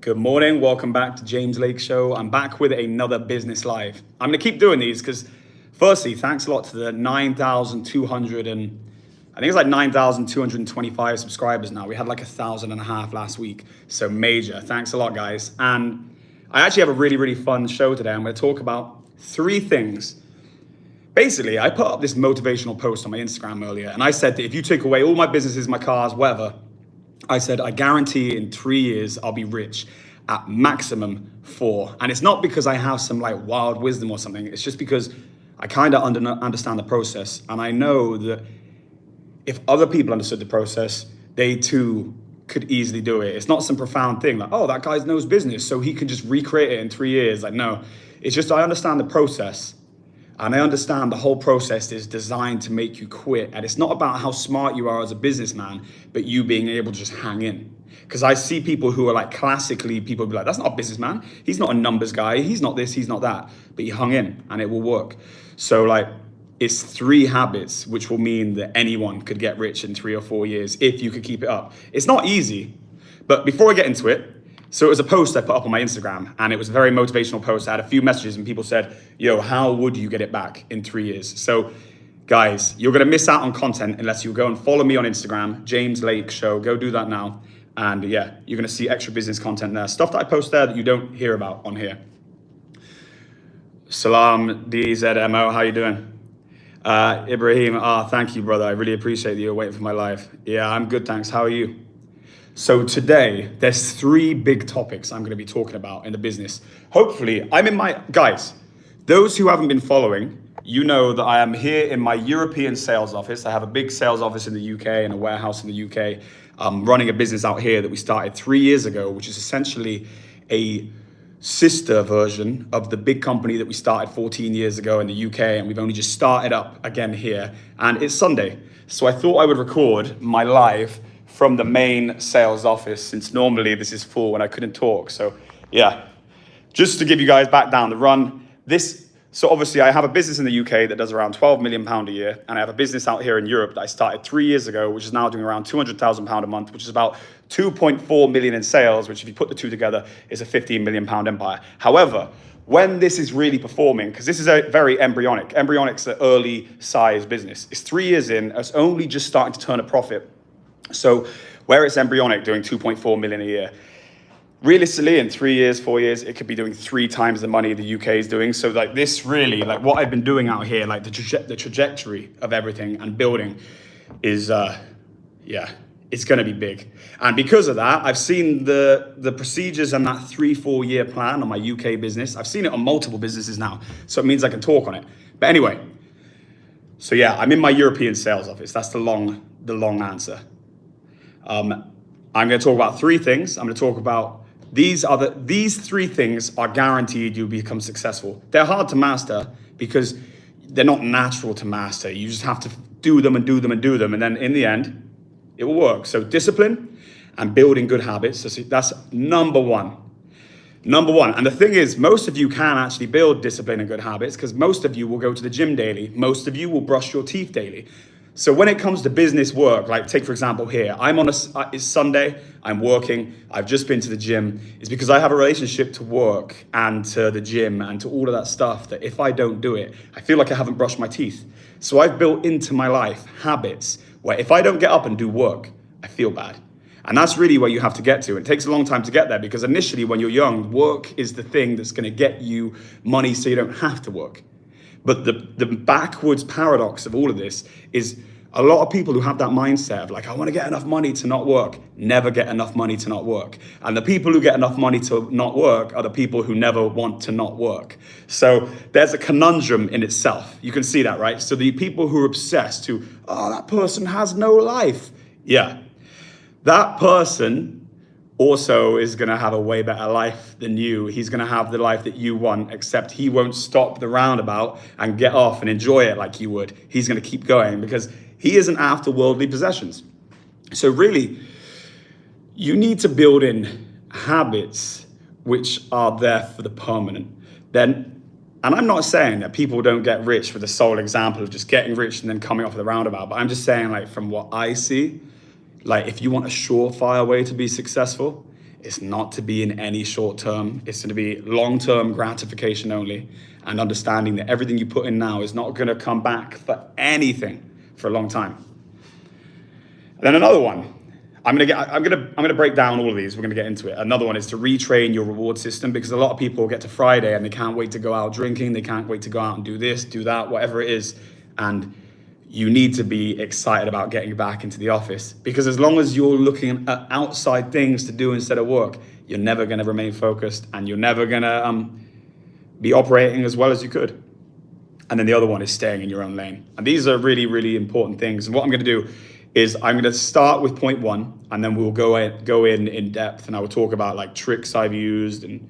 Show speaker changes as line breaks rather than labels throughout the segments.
Good morning, welcome back to James Lake Show. I'm back with another business live. I'm gonna keep doing these because firstly, thanks a lot to the 9,200 and I think it's like 9,225 subscribers now. We had like 1,500 last week, so major. Thanks a lot, guys. And I actually have a really fun show today. I'm gonna talk about 3 things. Basically, I put up this motivational post on my Instagram earlier, and I said that if you take away all my businesses, my cars, whatever, I said, I guarantee in 3 years, I'll be rich at maximum 4. And it's not because I have some like wild wisdom or something. It's just because I kind of understand the process. And I know that if other people understood the process, they too could easily do it. It's not some profound thing like, oh, that guy knows business, so he can just recreate it in 3 years. Like, no, it's just I understand the process. And I understand the whole process is designed to make you quit. And it's not about how smart you are as a businessman, but you being able to just hang in. Because I see people who are like classically, people be like, that's not a businessman. He's not a numbers guy. He's not this, he's not that. But he hung in and it will work. So like, it's 3 habits, which will mean that anyone could get rich in 3 or 4 years if you could keep it up. It's not easy. But before I get into it, so it was a post I put up on my Instagram, and it was a very motivational post. I had a few messages and people said, yo, how would you get it back in 3 years? So guys, you're gonna miss out on content unless you go and follow me on Instagram, James Lake Show. Go do that now. And yeah, you're gonna see extra business content there. Stuff that I post there that you don't hear about on here. Salam DZMO, how you doing? Ibrahim, thank you, brother. I really appreciate that you're waiting for my live. Yeah, I'm good, thanks. How are you? So today, there's 3 big topics I'm gonna be talking about in the business. Hopefully, guys, those who haven't been following, you know that I am here in my European sales office. I have a big sales office in the UK and a warehouse in the UK. I'm running a business out here that we started 3 years ago, which is essentially a sister version of the big company that we started 14 years ago in the UK, and we've only just started up again here, and it's Sunday. So I thought I would record my live from the main sales office, since normally this is full when I couldn't talk. So yeah, just to give you guys back down the run. So obviously I have a business in the UK that does around 12 million pound a year. And I have a business out here in Europe that I started 3 years ago, which is now doing around 200,000 pound a month, which is about 2.4 million in sales, which if you put the 2 together is a 15 million pound empire. However, when this is really performing, because this is a very embryonic's an early size business. It's 3 years in, it's only just starting to turn a profit. So where it's embryonic, doing 2.4 million a year, realistically in 3 years, 4 years, it could be doing 3 times the money the UK is doing. So like this really, like what I've been doing out here, like the trajectory of everything and building is, it's gonna be big. And because of that, I've seen the procedures and that 3-4 year plan on my UK business. I've seen it on multiple businesses now, so it means I can talk on it. But anyway, so yeah, I'm in my European sales office. That's the long answer. I'm going to talk about 3 things. I'm going to talk about these 3 things are guaranteed you'll become successful. They're hard to master because they're not natural to master. You just have to do them and do them and do them. And then in the end, it will work. So discipline and building good habits. That's number 1. Number 1. And the thing is, most of you can actually build discipline and good habits because most of you will go to the gym daily. Most of you will brush your teeth daily. So when it comes to business work, like take for example here, it's Sunday, I'm working, I've just been to the gym. It's because I have a relationship to work and to the gym and to all of that stuff that if I don't do it, I feel like I haven't brushed my teeth. So I've built into my life habits where if I don't get up and do work, I feel bad. And that's really where you have to get to. It takes a long time to get there because initially when you're young, work is the thing that's gonna get you money so you don't have to work. But the backwards paradox of all of this is a lot of people who have that mindset of like, I want to get enough money to not work, never get enough money to not work. And the people who get enough money to not work are the people who never want to not work. So there's a conundrum in itself. You can see that, right? So the people who are obsessed who, oh, that person has no life. Yeah, that person also is going to have a way better life than you. He's going to have the life that you want, except he won't stop the roundabout and get off and enjoy it like you would. He's going to keep going because he isn't after worldly possessions. So really, you need to build in habits which are there for the permanent. And I'm not saying that people don't get rich with the sole example of just getting rich and then coming off of the roundabout, but I'm just saying like from what I see, like if you want a surefire way to be successful, It's not to be in any short term. It's to be long-term gratification only, and understanding that everything you put in now is not going to come back for anything for a long time. And then another one. I'm gonna break down all of these. We're gonna get into it. Another one is to retrain your reward system, because a lot of people get to Friday and they can't wait to go out drinking. They can't wait to go out and do this, do that, whatever it is. And you need to be excited about getting back into the office, because as long as you're looking at outside things to do instead of work, you're never gonna remain focused, and you're never gonna be operating as well as you could. And then the other one is staying in your own lane. And these are really, really important things. And what I'm gonna do is I'm gonna start with point one, and then we'll go in depth, and I will talk about like tricks I've used and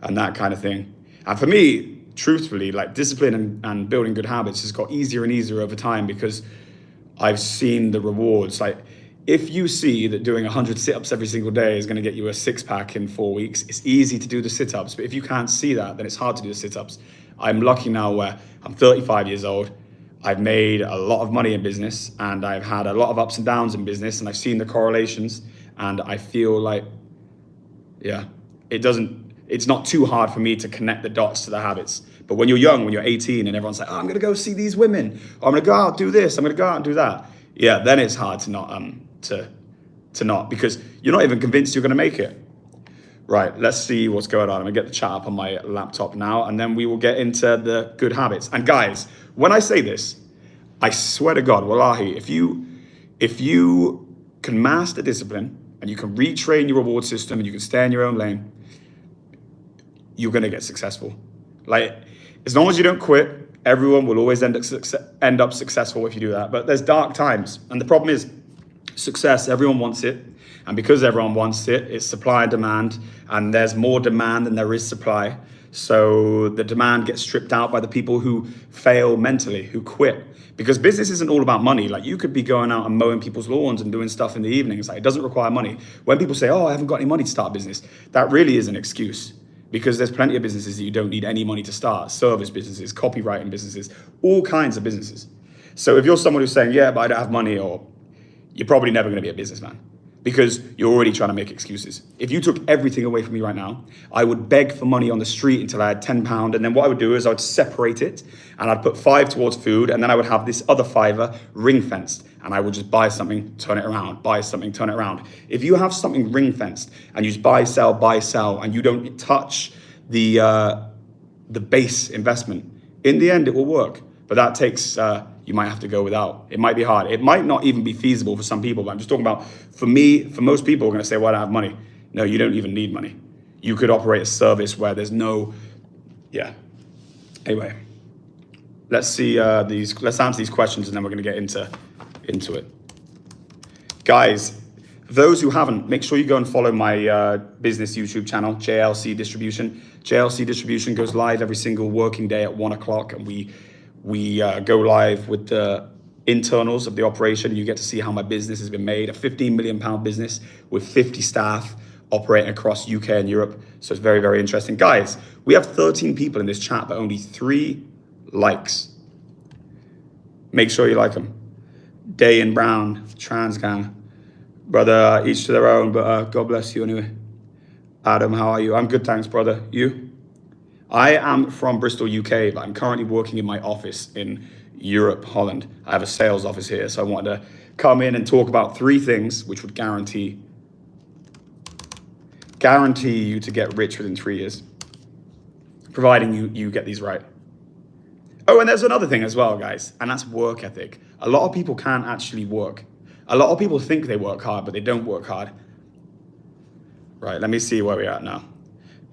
that kind of thing. And for me, truthfully, like discipline and building good habits has got easier and easier over time, because I've seen the rewards. Like if you see that doing 100 sit-ups every single day is gonna get you a six-pack in 4 weeks, it's easy to do the sit-ups. But if you can't see that, then it's hard to do the sit-ups. I'm lucky now where I'm 35 years old. I've made a lot of money in business, and I've had a lot of ups and downs in business, and I've seen the correlations, and I feel like, yeah, it's not too hard for me to connect the dots to the habits. But when you're young, when you're 18 and everyone's like, oh, I'm gonna go see these women, or I'm gonna go out, do this, I'm gonna go out and do that. Yeah, then it's hard to not, because you're not even convinced you're gonna make it. Right, let's see what's going on. I'm gonna get the chat up on my laptop now, and then we will get into the good habits. And guys, when I say this, I swear to God, wallahi, if you can master discipline and you can retrain your reward system and you can stay in your own lane, you're gonna get successful. Like, as long as you don't quit, everyone will always end up successful if you do that. But there's dark times, and the problem is success, everyone wants it. And because everyone wants it, it's supply and demand, and there's more demand than there is supply. So the demand gets stripped out by the people who fail mentally, who quit. Because business isn't all about money. Like, you could be going out and mowing people's lawns and doing stuff in the evenings. Like, it doesn't require money. When people say, oh, I haven't got any money to start a business, that really is an excuse. Because there's plenty of businesses that you don't need any money to start. Service businesses, copywriting businesses, all kinds of businesses. So if you're someone who's saying, yeah, but I don't have money, or you're probably never gonna be a businessman, because you're already trying to make excuses. If you took everything away from me right now, I would beg for money on the street until I had £10. And then what I would do is I would separate it, and I'd put 5 towards food, and then I would have this other £5 ring fenced, and I would just buy something, turn it around, buy something, turn it around. If you have something ring fenced and you just buy, sell, and you don't touch the base investment, in the end it will work. But that takes, you might have to go without. It might be hard. It might not even be feasible for some people, but I'm just talking about, for me, for most people are gonna say, well, I don't have money. No, you don't even need money. You could operate a service where there's no, yeah. Anyway, let's answer these questions, and then we're gonna get into it. Guys, those who haven't, make sure you go and follow my business YouTube channel, JLC Distribution. JLC Distribution goes live every single working day at 1 o'clock, and we go live with the internals of the operation. You get to see how my business has been made, a £15 million business with 50 staff operating across UK and Europe. So it's very, very interesting. Guys, we have 13 people in this chat, but only 3 likes. Make sure you like them. Day in Brown, Trans Gang. Brother, each to their own, but God bless you anyway. Adam, how are you? I'm good, thanks, brother. You? I am from Bristol, UK, but I'm currently working in my office in Europe, Holland. I have a sales office here, so I wanted to come in and talk about 3 things which would guarantee you to get rich within 3 years, providing you get these right. Oh, and there's another thing as well, guys, and that's work ethic. A lot of people can't actually work. A lot of people think they work hard, but they don't work hard. Right, let me see where we're at now.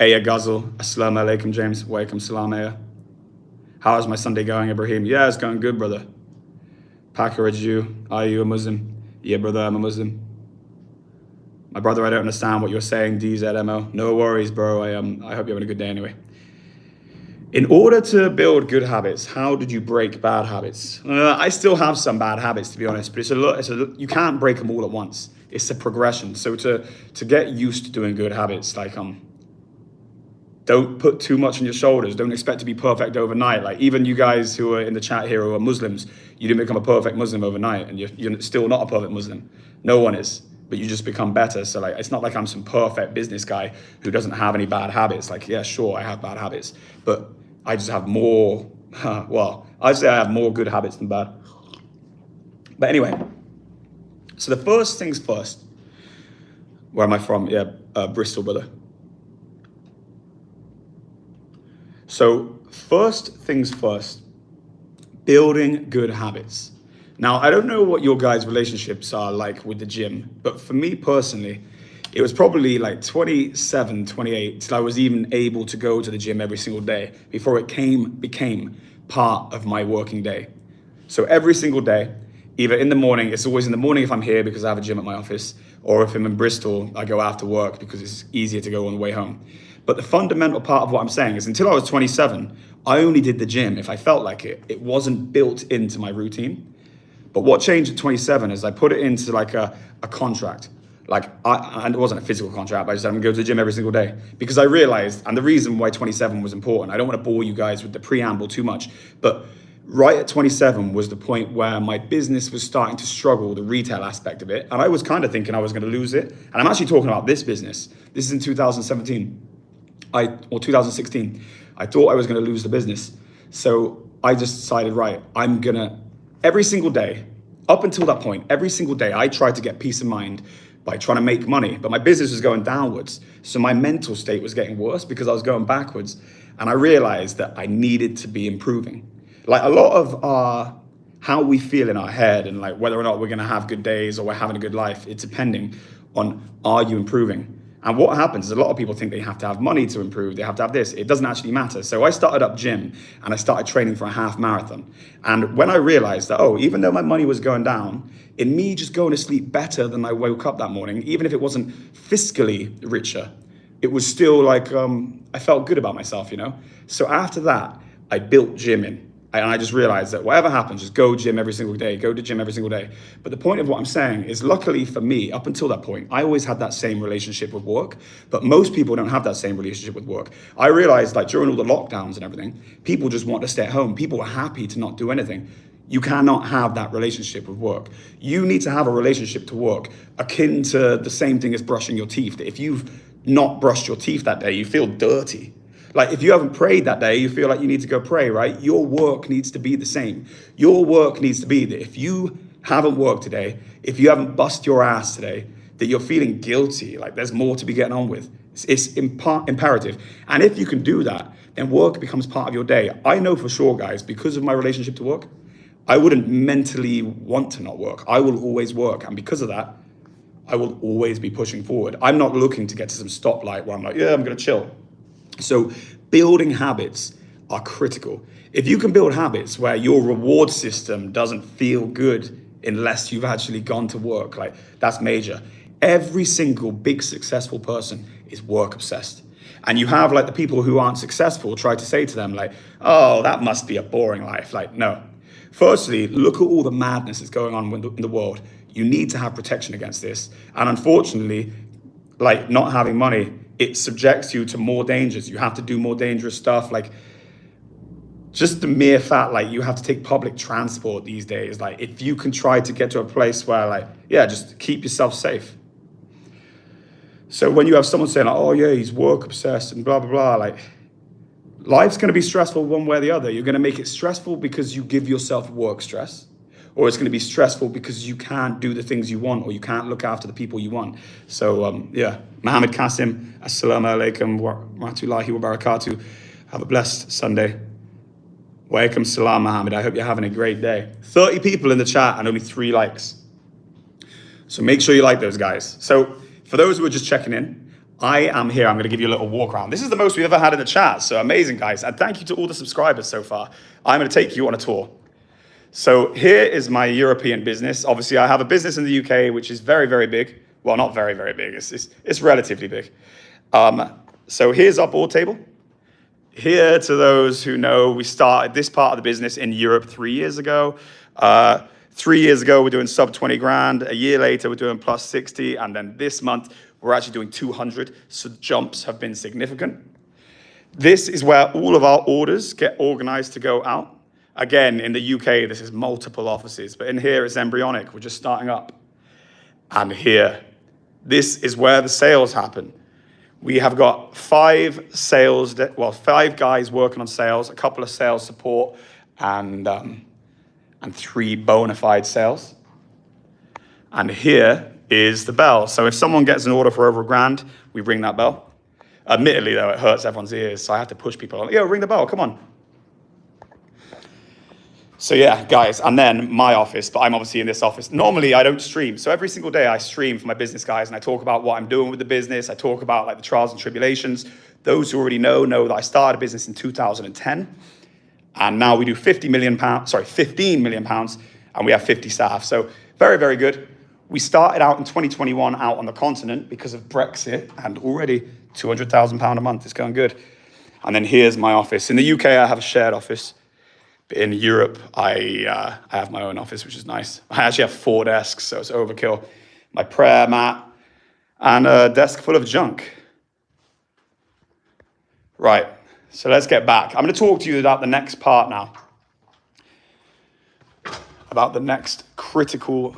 Aya Ghazal, Assalamu alaikum, James. Wa alaikum salam, Aya. How is my Sunday going, Ibrahim? Yeah, it's going good, brother. Packer, a Jew. Are you a Muslim? Yeah, brother, I'm a Muslim. My brother, I don't understand what you're saying, DZMO. No worries, bro. I hope you're having a good day anyway. In order to build good habits, how did you break bad habits? I still have some bad habits, to be honest, but you can't break them all at once. It's a progression. So to get used to doing good habits, like don't put too much on your shoulders. Don't expect to be perfect overnight. Like, even you guys who are in the chat here who are Muslims, you didn't become a perfect Muslim overnight, and you're still not a perfect Muslim. No one is. but you just become better. So like, it's not like I'm some perfect business guy who doesn't have any bad habits. Like, yeah, sure, I have bad habits, but I just have more, well, I'd say I have more good habits than bad. But anyway, so the first things first, where am I from? Yeah, Bristol, brother. So first things first, building good habits. Now, I don't know what your guys' relationships are like with the gym, but for me personally, it was probably like 27, 28 till I was even able to go to the gym every single day before it became part of my working day. So every single day, either in the morning, it's always in the morning if I'm here because I have a gym at my office, or if I'm in Bristol, I go after work because it's easier to go on the way home. But the fundamental part of what I'm saying is until I was 27, I only did the gym if I felt like it. It wasn't built into my routine. But what changed at 27 is I put it into like a contract. And it wasn't a physical contract, but I just said I'm gonna go to the gym every single day. Because I realized, and the reason why 27 was important, I don't want to bore you guys with the preamble too much, but right at 27 was the point where my business was starting to struggle, the retail aspect of it. And I was kind of thinking I was gonna lose it. And I'm actually talking about this business. This is in 2017. Or 2016, I thought I was going to lose the business. So I just decided, right, I'm going to, every single day, up until that point, every single day, I tried to get peace of mind by trying to make money, but my business was going downwards. So my mental state was getting worse because I was going backwards. And I realized that I needed to be improving. Like a lot of how we feel in our head and like whether or not we're going to have good days or we're having a good life, it's depending on, are you improving? And what happens is a lot of people think they have to have money to improve. They have to have this. It doesn't actually matter. So I started up gym and I started training for a half marathon. And when I realized that, even though my money was going down, in me just going to sleep better than I woke up that morning, even if it wasn't fiscally richer, it was still like, I felt good about myself, you know? So after that, I built gym in. And I just realized that whatever happens, just go gym every single day, go to gym every single day. But the point of what I'm saying is luckily for me, up until that point, I always had that same relationship with work, but most people don't have that same relationship with work. I realized like during all the lockdowns and everything, people just want to stay at home. People were happy to not do anything. You cannot have that relationship with work. You need to have a relationship to work akin to the same thing as brushing your teeth. If you've not brushed your teeth that day, you feel dirty. Like if you haven't prayed that day, you feel like you need to go pray, right? Your work needs to be the same. Your work needs to be that if you haven't worked today, if you haven't bust your ass today, that you're feeling guilty, like there's more to be getting on with. It's imperative. And if you can do that, then work becomes part of your day. I know for sure, guys, because of my relationship to work, I wouldn't mentally want to not work. I will always work. And because of that, I will always be pushing forward. I'm not looking to get to some stoplight where I'm like, yeah, I'm going to chill. So building habits are critical. If you can build habits where your reward system doesn't feel good unless you've actually gone to work, like that's major. Every single big successful person is work obsessed. And you have like the people who aren't successful try to say to them like, oh, that must be a boring life. Like, no. Firstly, look at all the madness that's going on in the world. You need to have protection against this. And unfortunately, like not having money, it subjects you to more dangers. You have to do more dangerous stuff. Like just the mere fact, like you have to take public transport these days. Like if you can try to get to a place where like, yeah, just keep yourself safe. So when you have someone saying like, oh yeah, he's work obsessed and blah, blah, blah, like life's going to be stressful one way or the other. You're going to make it stressful because you give yourself work stress. Or it's going to be stressful because you can't do the things you want or you can't look after the people you want. So, yeah, Mohammed Qasim, assalamu alaikum wa rahmatullahi wa barakatuh. Have a blessed Sunday. Wa alaikum salam, Mohammed. I hope you're having a great day. 30 people in the chat and only 3 likes. So make sure you like those guys. So for those who are just checking in, I am here. I'm going to give you a little walk around. This is the most we've ever had in the chat. So amazing, guys. And thank you to all the subscribers so far. I'm going to take you on a tour. So here is my European business. Obviously, I have a business in the UK, which is very, very big. Well, not very, very big. It's relatively big. So here's our board table. Here, to those who know, we started this part of the business in Europe 3 years ago. 3 years ago, we're doing sub 20 grand. A year later, we're doing plus 60. And then this month, we're actually doing 200. So jumps have been significant. This is where all of our orders get organized to go out. Again, in the UK, this is multiple offices, but in here it's embryonic. We're just starting up. And here, This is where the sales happen. We have got 5 guys working on sales, a couple of sales support, and 3 bona fide sales. And here is the bell. So if someone gets an order for over $1,000, we ring that bell. Admittedly, though, it hurts everyone's ears, so I have to push people on. Yo, ring the bell, come on. So yeah, guys, and then my office, but I'm obviously in this office. Normally, I don't stream. So every single day I stream for my business guys, and I talk about what I'm doing with the business. I talk about like the trials and tribulations. Those who already know that I started a business in 2010. And now we do 15 million pounds, and we have 50 staff. So very, very good. We started out in 2021 out on the continent because of Brexit, and already £200,000 a month. It's going good. And then here's my office. In the UK, I have a shared office. In Europe, I have my own office, which is nice. I actually have 4 desks, so it's overkill. My prayer mat, and a desk full of junk. Right, so let's get back. I'm going to talk to you about the next part now. About the next critical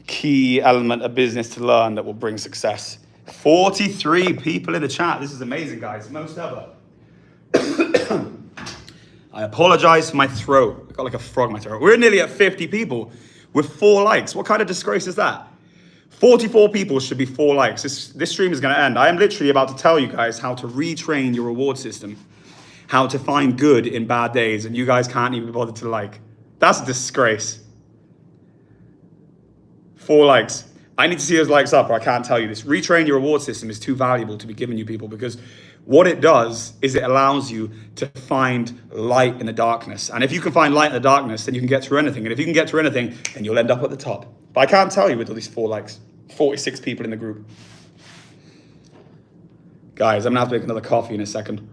key element of business to learn that will bring success. 43 people in the chat. This is amazing, guys. Most ever. I apologize for my throat. I got like a frog in my throat. We're nearly at 50 people with 4 likes. What kind of disgrace is that? 44 people should be 4 likes. This stream is going to end. I am literally about to tell you guys how to retrain your reward system, how to find good in bad days, and you guys can't even bother to like. That's a disgrace. 4 likes. I need to see those likes up, or I can't tell you this. Retrain your reward system is too valuable to be given you people, because what it does is it allows you to find light in the darkness. And if you can find light in the darkness, then you can get through anything. And if you can get through anything, then you'll end up at the top. But I can't tell you with all these 4 likes. 46 people in the group. Guys, I'm gonna have to make another coffee in a second.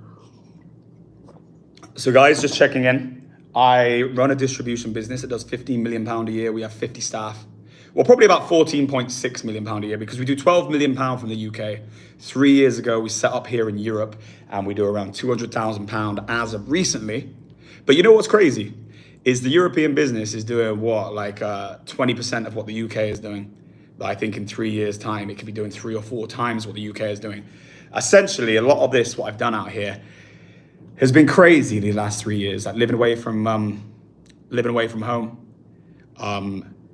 So guys, just checking in. I run a distribution business that does £15 million a year. We have 50 staff. Well, probably about £14.6 million a year, because we do £12 million from the UK. 3 years ago, we set up here in Europe, and we do around £200,000 as of recently. But you know what's crazy? Is the European business is doing what, like 20% of what the UK is doing. But I think in 3 years' time, it could be doing 3 or 4 times what the UK is doing. Essentially, a lot of this, what I've done out here, has been crazy these last 3 years. Like living away from home.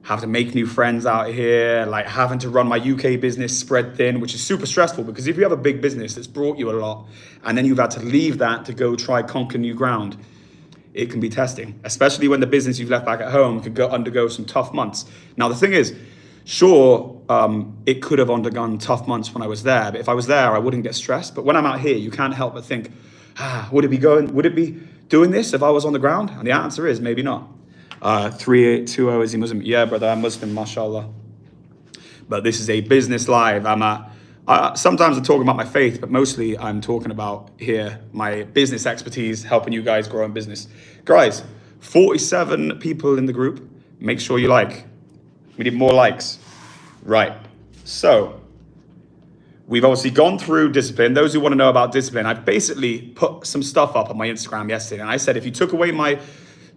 Have to make new friends out here, like having to run my UK business spread thin, which is super stressful, because if you have a big business that's brought you a lot, and then you've had to leave that to go try conquer new ground, it can be testing, especially when the business you've left back at home could undergo some tough months. Now, the thing is, sure, it could have undergone tough months when I was there, but if I was there, I wouldn't get stressed. But when I'm out here, you can't help but think, would it be doing this if I was on the ground? And the answer is maybe not. 3820, is he Muslim? Yeah, brother, I'm Muslim, mashallah. But this is a business live. Sometimes I talk about my faith, but mostly I'm talking about here my business expertise, helping you guys grow in business. Guys, 47 people in the group. Make sure you like. We need more likes. Right. So we've obviously gone through discipline. Those who want to know about discipline, I've basically put some stuff up on my Instagram yesterday, and I said if you took away my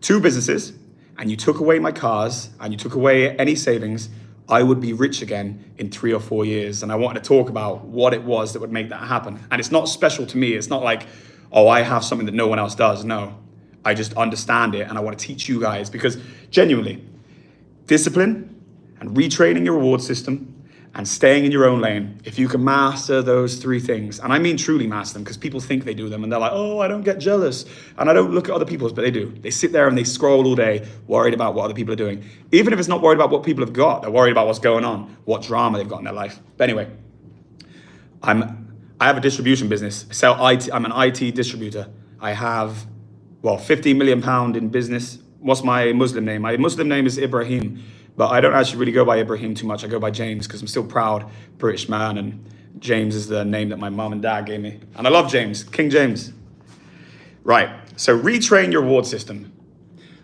2 businesses, and you took away my cars, and you took away any savings, I would be rich again in 3 or 4 years. And I wanted to talk about what it was that would make that happen. And it's not special to me. It's not like, oh, I have something that no one else does. No, I just understand it, and I want to teach you guys, because genuinely, discipline and retraining your reward system and staying in your own lane, if you can master those 3 things, and I mean truly master them, because people think they do them and they're like, oh, I don't get jealous and I don't look at other people's, but they do. They sit there and they scroll all day worried about what other people are doing. Even if it's not worried about what people have got, they're worried about what's going on, what drama they've got in their life. But anyway, I have a distribution business. I sell IT. I'm an IT distributor. I have, £15 million in business. What's my Muslim name? My Muslim name is Ibrahim. But I don't actually really go by Ibrahim too much. I go by James, because I'm still proud British man, and James is the name that my mom and dad gave me. And I love James, King James. Right, so retrain your reward system.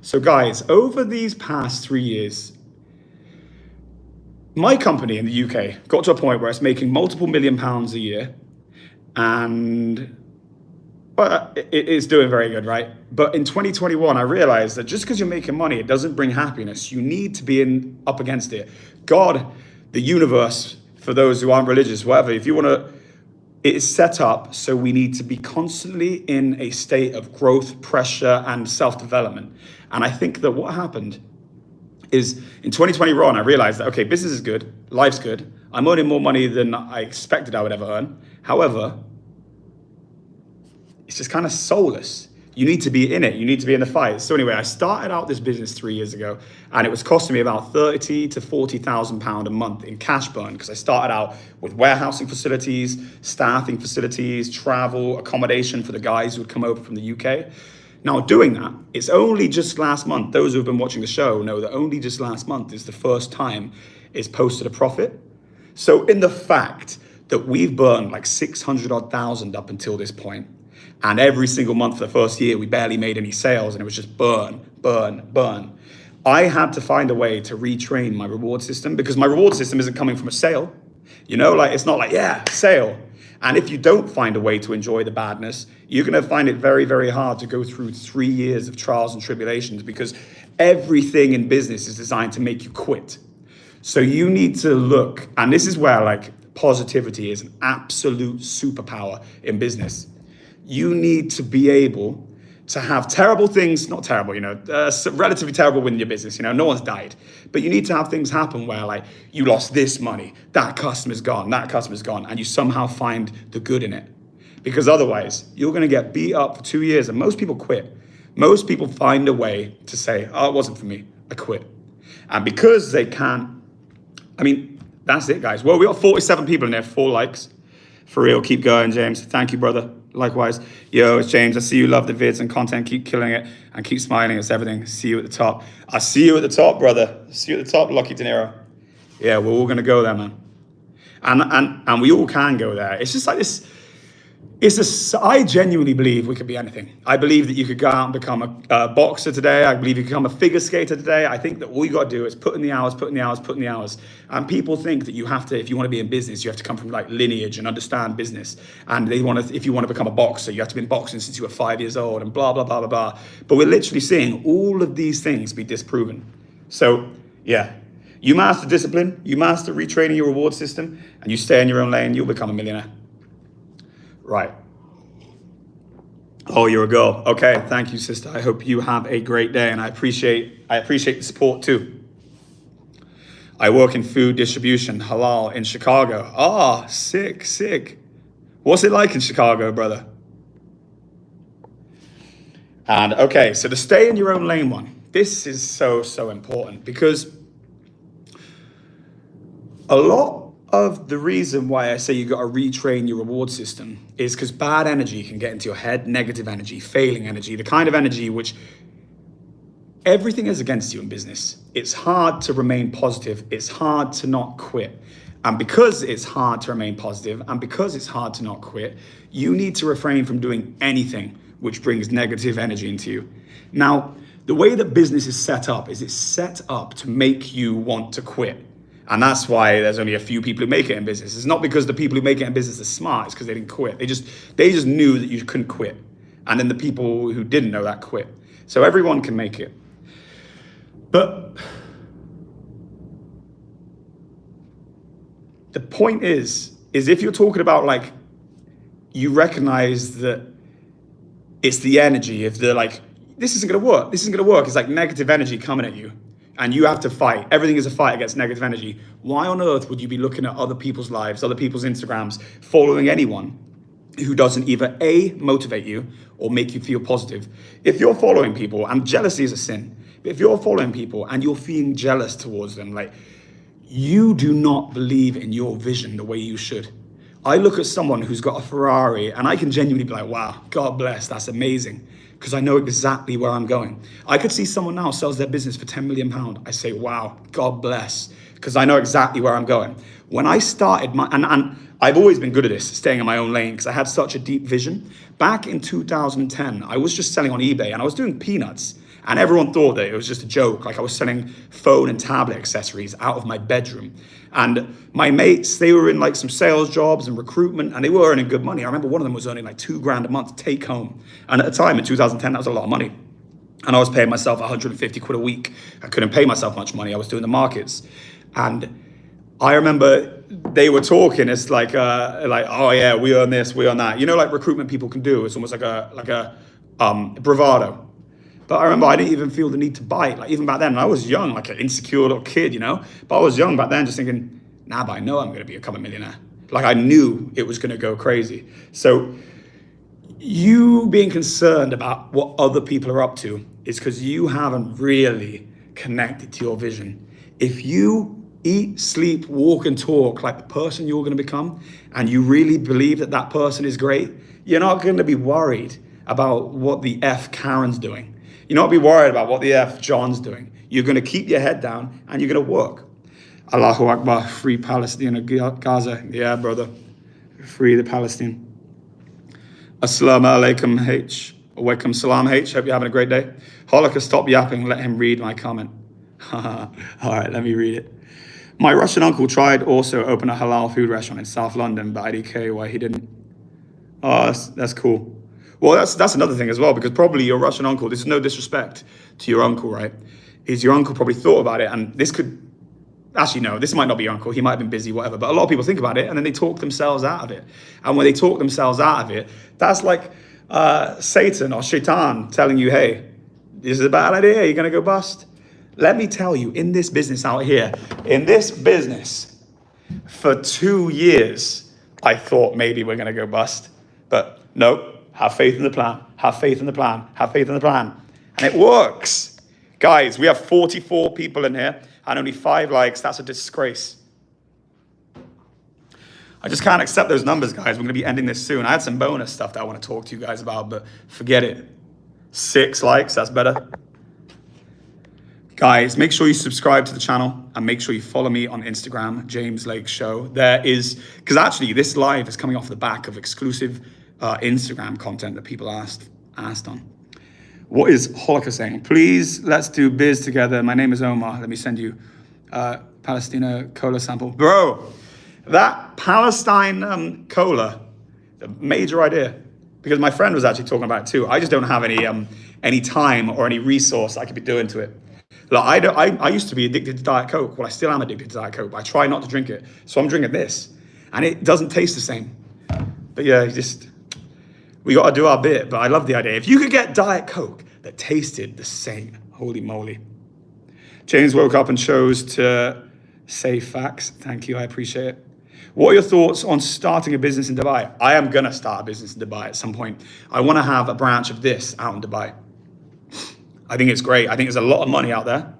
So guys, over these past 3 years, my company in the UK got to a point where it's making multiple £1 million a year, and it's doing very good, right? But in 2021, I realized that just because you're making money, it doesn't bring happiness. You need to be up against it. God, the universe, for those who aren't religious, whatever, if you want to, it is set up so we need to be constantly in a state of growth, pressure, and self-development. And I think that what happened is in 2021, I realized that, okay, business is good, life's good, I'm earning more money than I expected I would ever earn. However, it's just kind of soulless. You need to be in it. You need to be in the fight. So anyway, I started out this business 3 years ago, and it was costing me about 30 to 40,000 pound a month in cash burn, because I started out with warehousing facilities, staffing facilities, travel, accommodation for the guys who would come over from the UK. Now doing that, it's only just last month, those who have been watching the show know that only just last month is the first time it's posted a profit. So in the fact that we've burned like 600 odd thousand up until this point, and every single month for the first year, we barely made any sales, and it was just burn, burn, burn. I had to find a way to retrain my reward system, because my reward system isn't coming from a sale. You know, like, it's not like, yeah, sale. And if you don't find a way to enjoy the badness, you're gonna find it very, very hard to go through 3 years of trials and tribulations, because everything in business is designed to make you quit. So you need to look, and this is where like positivity is an absolute superpower in business. You need to be able to have terrible things, not terrible, you know, relatively terrible within your business, you know, no one's died. But you need to have things happen where like you lost this money, that customer's gone, and you somehow find the good in it. Because otherwise, you're gonna get beat up for 2 years, and most people quit. Most people find a way to say, oh, it wasn't for me, I quit. And because they can't, I mean, that's it, guys. Well, we got 47 people in there, 4 likes. For real, keep going, James. Thank you, brother. Likewise. Yo, it's James. I see you love the vids and content. Keep killing it and keep smiling. It's everything. See you at the top. I see you at the top, brother. See you at the top, Lucky De Niro. Yeah, we're all going to go there, man. And we all can go there. It's just like this. I genuinely believe we could be anything. I believe that you could go out and become a boxer today. I believe you could become a figure skater today. I think that all you got to do is put in the hours, put in the hours, put in the hours. And people think that you have to, if you want to be in business, you have to come from like lineage and understand business. And they want to, if you want to become a boxer, you have to be in boxing since you were 5 years old and blah, blah, blah, blah, blah. But we're literally seeing all of these things be disproven. So yeah, you master discipline, you master retraining your reward system, and you stay in your own lane, you'll become a millionaire. Right. Oh, you're a girl. Okay, thank you, sister. I hope you have a great day, and I appreciate the support too. I work in food distribution, halal, in Chicago. Ah, sick, sick. What's it like in Chicago, brother? And okay, so to stay in your own lane one, this is so, so important, because a lot of the reason why I say you got to retrain your reward system is because bad energy can get into your head, negative energy, failing energy, the kind of energy which everything is against you in business. It's hard to remain positive. It's hard to not quit. And because it's hard to remain positive and because it's hard to not quit, you need to refrain from doing anything which brings negative energy into you. Now, the way that business is set up is it's set up to make you want to quit. And that's why there's only a few people who make it in business. It's not because the people who make it in business are smart, it's because they didn't quit. They just knew that you couldn't quit. And then the people who didn't know that quit. So everyone can make it. But the point is if you're talking about like, you recognize that it's the energy, if they're like, this isn't gonna work, it's like negative energy coming at you. And you have to fight. Everything is a fight against negative energy. Why on earth would you be looking at other people's lives, other people's Instagrams, following anyone who doesn't either A, motivate you or make you feel positive? If you're following people, and jealousy is a sin, but if you're following people and you're feeling jealous towards them, like, you do not believe in your vision the way you should. I look at someone who's got a Ferrari and I can genuinely be like, wow, God bless, that's amazing. Because I know exactly where I'm going. I could see someone now sells their business for £10 million. I say, wow, God bless, because I know exactly where I'm going. When I started and I've always been good at this, staying in my own lane, because I had such a deep vision. Back in 2010, I was just selling on eBay and I was doing peanuts. And everyone thought that it was just a joke. Like I was selling phone and tablet accessories out of my bedroom. And my mates, they were in like some sales jobs and recruitment, and they were earning good money. I remember one of them was earning like $2,000 a month take home. And at the time in 2010, that was a lot of money. And I was paying myself 150 quid a week. I couldn't pay myself much money. I was doing the markets. And I remember they were talking. It's like, oh yeah, we earn this, we earn that. You know, like recruitment people can do. It's almost like a bravado. But I remember I didn't even feel the need to bite. Like even back then, and I was young, like an insecure little kid, you know. But I was young back then, just thinking, nah, but I know I'm going to become a millionaire. Like I knew it was going to go crazy. So you being concerned about what other people are up to is because you haven't really connected to your vision. If you eat, sleep, walk, and talk like the person you're going to become, and you really believe that that person is great, you're not going to be worried about what the F Karen's doing. You're not be worried about what the F John's doing. You're going to keep your head down and you're going to work. Allahu Akbar, free Palestine and Gaza. Yeah, brother. Free the Palestine. Assalamu alaikum H. Welcome salam H. Hope you're having a great day. Holika, stop yapping. Let him read my comment. All right, let me read it. My Russian uncle tried also open a halal food restaurant in South London, but IDK, why he didn't. Oh, that's cool. Well, that's another thing as well, because probably your Russian uncle, this is no disrespect to your uncle, right? Is your uncle probably thought about it, and this could, actually no, this might not be your uncle, he might have been busy, whatever, but a lot of people think about it, and then they talk themselves out of it. And when they talk themselves out of it, that's like Satan or Shaitan telling you, hey, this is a bad idea, you're gonna go bust. Let me tell you, in this business out here, in this business, for 2 years, I thought maybe we're gonna go bust, but nope. Have faith in the plan, have faith in the plan, have faith in the plan. And it works. Guys, we have 44 people in here and only 5 likes. That's a disgrace. I just can't accept those numbers, guys. We're going to be ending this soon. I had some bonus stuff that I want to talk to you guys about, but forget it. 6 likes, that's better. Guys, make sure you subscribe to the channel and make sure you follow me on Instagram, James Lake Show. There is, because actually this live is coming off the back of exclusive Instagram content that people asked on. What is Holika saying? Please, let's do biz together. My name is Omar. Let me send you Palestina cola sample. Bro, that Palestine cola, a major idea. Because my friend was actually talking about it too. I just don't have any time or any resource I could be doing to it. Like I used to be addicted to Diet Coke. Well, I still am addicted to Diet Coke, but I try not to drink it. So I'm drinking this. And it doesn't taste the same. But yeah, we got to do our bit, but I love the idea. If you could get Diet Coke that tasted the same, holy moly. James woke up and chose to say facts. Thank you, I appreciate it. What are your thoughts on starting a business in Dubai? I am going to start a business in Dubai at some point. I want to have a branch of this out in Dubai. I think it's great. I think there's a lot of money out there.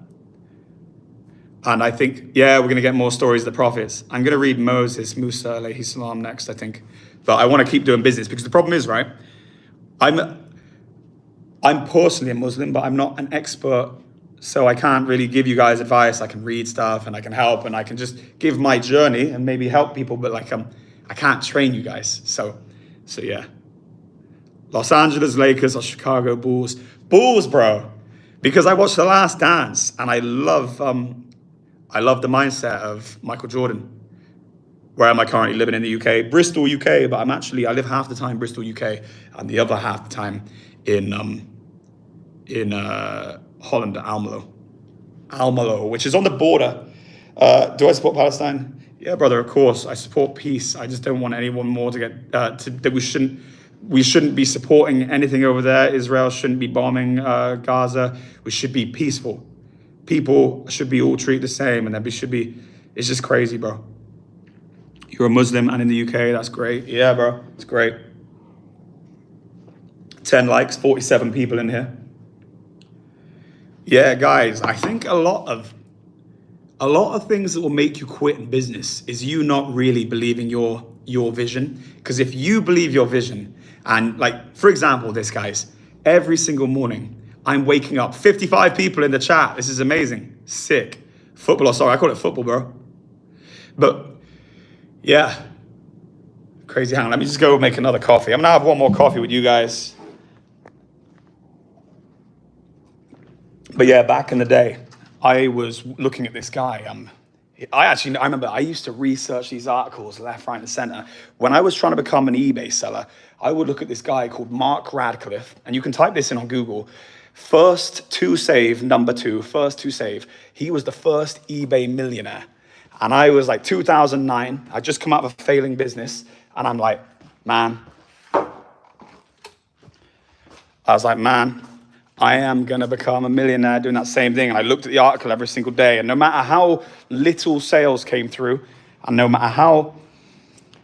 And I think, yeah, we're going to get more stories of the prophets. I'm going to read Musa alayhi salam next, I think. But I want to keep doing business because the problem is, right, I'm personally a Muslim, but I'm not an expert. So I can't really give you guys advice. I can read stuff and I can help and I can just give my journey and maybe help people. But like, I can't train you guys. So yeah. Los Angeles Lakers or Chicago Bulls. Bulls, bro. Because I watched The Last Dance and I love the mindset of Michael Jordan. Where am I currently living in the UK? Bristol, UK, but I live half the time in Bristol, UK, and the other half the time in Holland, Almelo, which is on the border. Do I support Palestine? Yeah, brother, of course. I support peace. I just don't want anyone more to get, that we shouldn't be supporting anything over there. Israel shouldn't be bombing Gaza. We should be peaceful. People should be all treated the same, and it's just crazy, bro. You're a Muslim and in the UK, that's great. Yeah, bro, it's great. 10 likes, 47 people in here. Yeah, guys, I think a lot of things that will make you quit in business is you not really believing your vision. Because if you believe your vision, and like, for example, this, guys, every single morning, I'm waking up, 55 people in the chat. This is amazing, sick. Football, sorry, I call it football, bro. But yeah, crazy. Hang on, let me just go make another coffee. I'm gonna have one more coffee with you guys. But yeah, back in the day, I was looking at this guy. I remember I used to research these articles left, right, and center. When I was trying to become an eBay seller, I would look at this guy called Mark Radcliffe, and you can type this in on Google. First to save, number 2, first to save. He was the first eBay millionaire. And I was like 2009, I'd just come out of a failing business, and I'm like, man, I am gonna become a millionaire doing that same thing. And I looked at the article every single day, and no matter how little sales came through, and no matter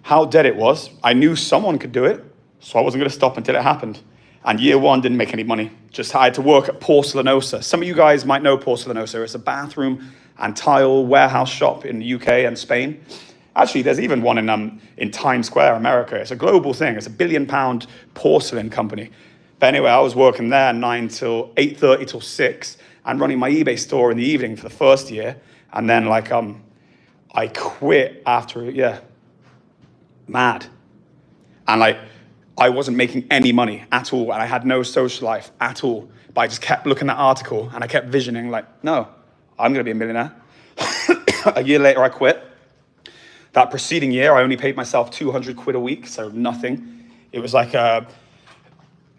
how dead it was, I knew someone could do it, so I wasn't gonna stop until it happened. And year one, didn't make any money. Just had to work at Porcelanosa. Some of you guys might know Porcelanosa. It's a bathroom and tile warehouse shop in the UK and Spain. Actually, there's even one in Times Square, America. It's a global thing. It's a £1 billion porcelain company. But anyway, I was working there 8:30 till 6, and running my eBay store in the evening for the first year. And then I quit after, mad. And I wasn't making any money at all, and I had no social life at all. But I just kept looking at that article, and I kept visioning no, I'm gonna be a millionaire. A year later, I quit. That preceding year, I only paid myself 200 quid a week, so nothing. It was like a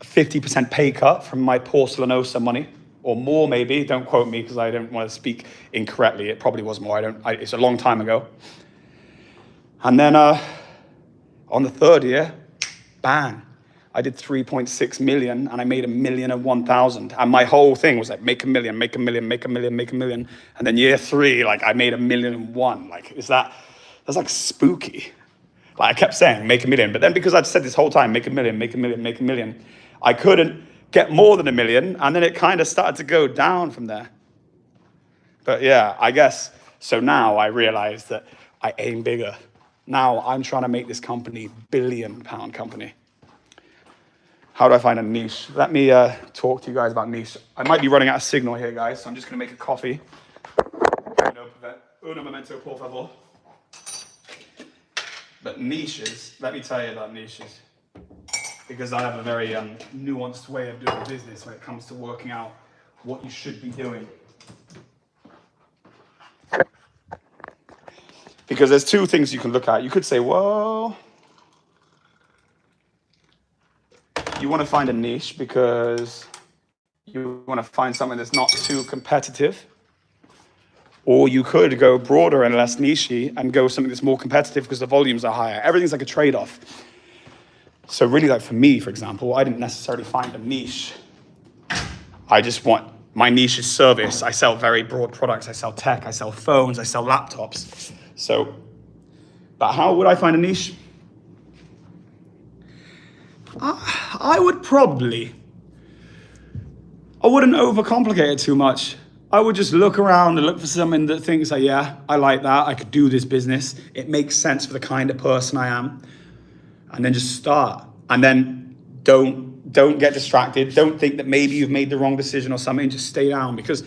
50% pay cut from my Porcelanosa money, or more maybe. Don't quote me because I don't want to speak incorrectly. It probably was more. It's a long time ago. And then on the third year, bang, I did 3.6 million, and I made 1,001,000. And my whole thing was like, make a million, make a million, make a million, make a million. And then year three, I made 1,000,001. That's like spooky. I kept saying, make a million. But then because I'd said this whole time, make a million, make a million, make a million, I couldn't get more than 1 million. And then it kind of started to go down from there. But yeah, I guess, so now I realize that I aim bigger. Now I'm trying to make this company £1 billion company. How do I find a niche? Let me talk to you guys about niche. I might be running out of signal here, guys, so I'm just gonna make a coffee. Uno momento, por favor. But niches, let me tell you about niches. Because I have a very nuanced way of doing business when it comes to working out what you should be doing. Because there's two things you can look at. You could say, well, you want to find a niche because you want to find something that's not too competitive. Or you could go broader and less niche-y and go something that's more competitive because the volumes are higher. Everything's like a trade-off. So really, for me, for example, I didn't necessarily find a niche. I just want, my niche is service. I sell very broad products. I sell tech, I sell phones, I sell laptops. So, but how would I find a niche? I wouldn't overcomplicate it too much. I would just look around and look for something that thinks yeah, I like that. I could do this business. It makes sense for the kind of person I am. And then just start. And then don't get distracted. Don't think that maybe you've made the wrong decision or something. Just stay down. Because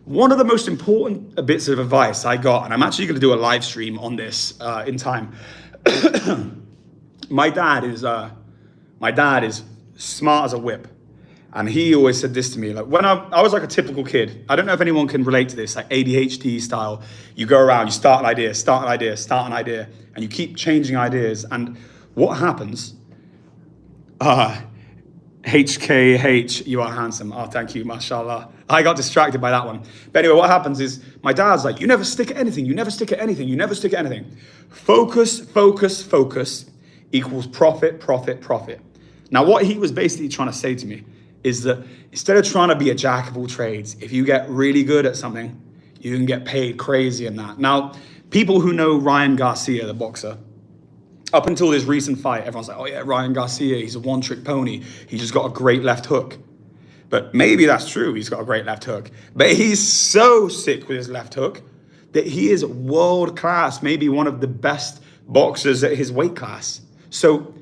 one of the most important bits of advice I got, and I'm actually going to do a live stream on this in time. My dad is smart as a whip. And he always said this to me, when I was like a typical kid. I don't know if anyone can relate to this, like ADHD style. You go around, you start an idea, and you keep changing ideas. And what happens? HKH, you are handsome. Oh, thank you, mashallah. I got distracted by that one. But anyway, what happens is my dad's like, you never stick at anything. You never stick at anything. You never stick at anything. Focus, focus, focus equals profit, profit, profit. Now, what he was basically trying to say to me is that instead of trying to be a jack of all trades, if you get really good at something, you can get paid crazy in that. Now, people who know Ryan Garcia, the boxer, up until this recent fight, everyone's like, oh yeah, Ryan Garcia, he's a one-trick pony. He's just got a great left hook. But maybe that's true, he's got a great left hook. But he's so sick with his left hook that he is world-class, maybe one of the best boxers at his weight class. So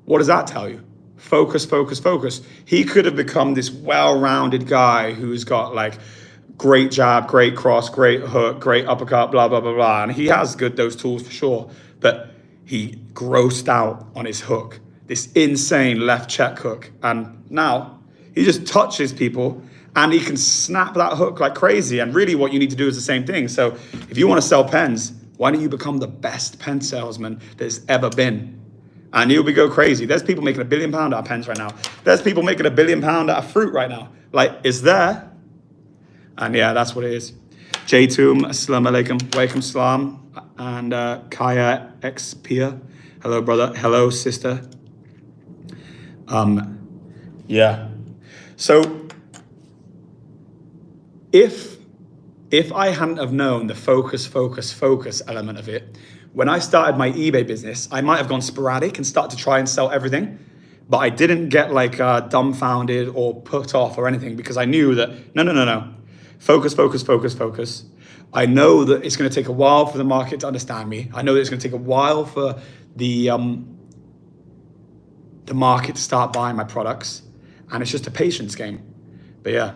what does that tell you? Focus, focus, focus. He could have become this well-rounded guy who's got great jab, great cross, great hook, great uppercut, blah, blah, blah, blah. And he has those tools for sure. But he grossed out on his hook, this insane left check hook. And now he just touches people and he can snap that hook like crazy. And really what you need to do is the same thing. So if you want to sell pens, why don't you become the best pen salesman there's ever been? And you'll go crazy. There's people making £1 billion out of pens right now. There's people making £1 billion out of fruit right now. It's there. And yeah, that's what it is. Jaytum, assalamu alaikum, walaikum salam. And Kaya X Pia, hello brother, hello sister. Yeah. So if I hadn't have known the focus element of it, when I started my eBay business, I might have gone sporadic and start to try and sell everything, but I didn't get like dumbfounded or put off or anything because I knew that no. Focus. I know that it's going to take a while for the market to understand me. I know that it's going to take a while for the market to start buying my products, and it's just a patience game. But yeah,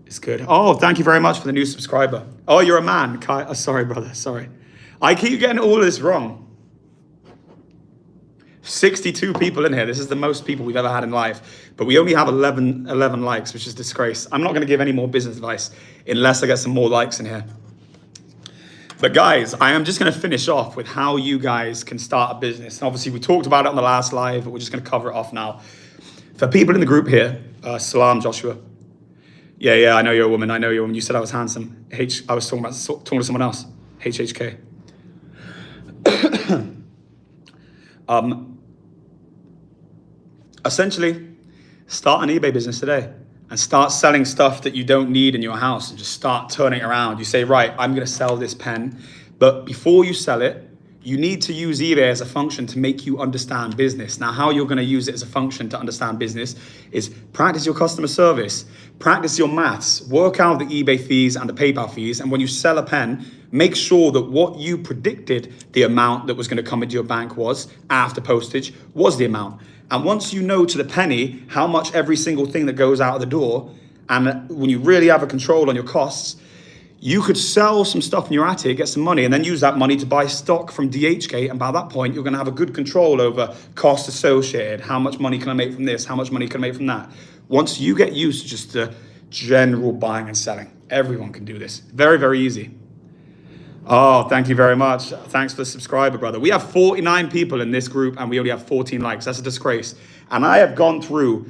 it's good. Oh, thank you very much for the new subscriber. Oh, you're a man. Sorry, brother. Sorry. I keep getting all of this wrong. 62 people in here. This is the most people we've ever had in live, but we only have 11 likes, which is a disgrace. I'm not going to give any more business advice unless I get some more likes in here. But guys, I am just going to finish off with how you guys can start a business. And obviously we talked about it on the last live, but we're just going to cover it off now. For people in the group here, Salam Joshua. Yeah, I know you're a woman. I know you're a woman. You said I was handsome. I was talking to someone else. HHK. Essentially, start an eBay business today and start selling stuff that you don't need in your house and just start turning it around. You say, right, I'm going to sell this pen, but before you sell it, you need to use eBay as a function to make you understand business. Now, how you're going to use it as a function to understand business is practice your customer service, practice your maths, work out the eBay fees and the PayPal fees. And when you sell a pen, make sure that what you predicted the amount that was going to come into your bank was after postage was the amount. And once you know to the penny how much every single thing that goes out of the door, and when you really have a control on your costs, you could sell some stuff in your attic, get some money, and then use that money to buy stock from DHgate. And by that point, you're going to have a good control over costs associated. How much money can I make from this? How much money can I make from that? Once you get used to just the general buying and selling, everyone can do this. Very, very easy. Oh, thank you very much. Thanks for the subscriber, brother. We have 49 people in this group and we only have 14 likes. That's a disgrace. And I have gone through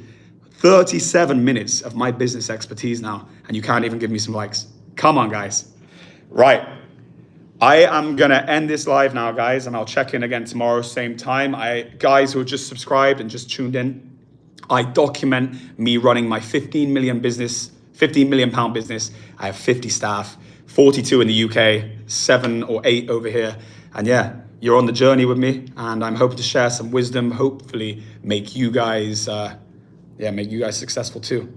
37 minutes of my business expertise now, and you can't even give me some likes. Come on, guys. Right. I am going to end this live now, guys, and I'll check in again tomorrow, same time. Guys who have just subscribed and just tuned in, I document me running my 15 million pound business. I have 50 staff. 42 in the UK, 7 or 8 over here. And yeah, you're on the journey with me, and I'm hoping to share some wisdom, hopefully make you guys successful too.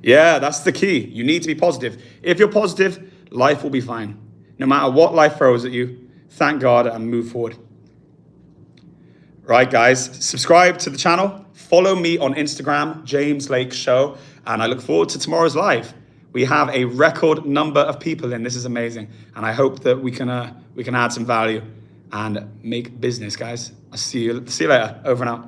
Yeah, that's the key. You need to be positive. If you're positive, life will be fine. No matter what life throws at you, thank God and move forward. Right, guys, subscribe to the channel. Follow me on Instagram, James Lake Show, and I look forward to tomorrow's live. We have a record number of people in. This is amazing. And I hope that we can add some value and make business, guys. I'll see you later. Over and out.